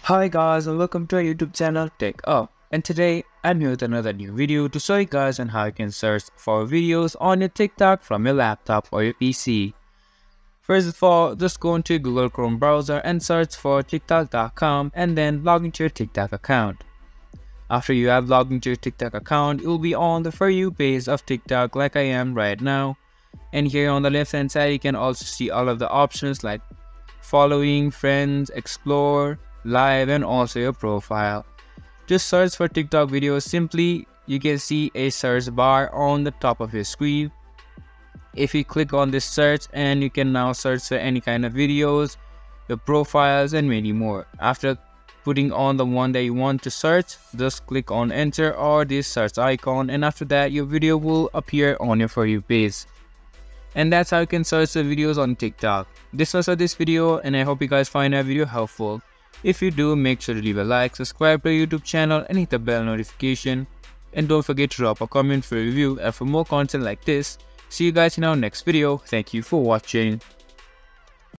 Hi guys and welcome to our YouTube channel TechUp, and today I'm here with another new video to show you guys on how you can search for videos on your TikTok from your laptop or your PC. First of all, just go into your Google Chrome browser and search for TikTok.com and then log into your TikTok account. After you have logged into your TikTok account, you'll be on the For You page of TikTok like I am right now. And here on the left hand side you can also see all of the options like following, friends, explore, live, and also your profile. Just search for TikTok videos. Simply you can see a search bar on the top of your screen. If you click on this search, and you can now search for any kind of videos, your profiles, and many more. After putting on the one that you want to search, just click on enter or this search icon, and after that your video will appear on your For You page. And that's how you can search the videos on TikTok. This was this video, and I hope you guys find that video helpful. If you do, make sure to leave a like, subscribe to our YouTube channel, and hit the bell notification. And don't forget to drop a comment for a review and for more content like this. See you guys in our next video. Thank you for watching.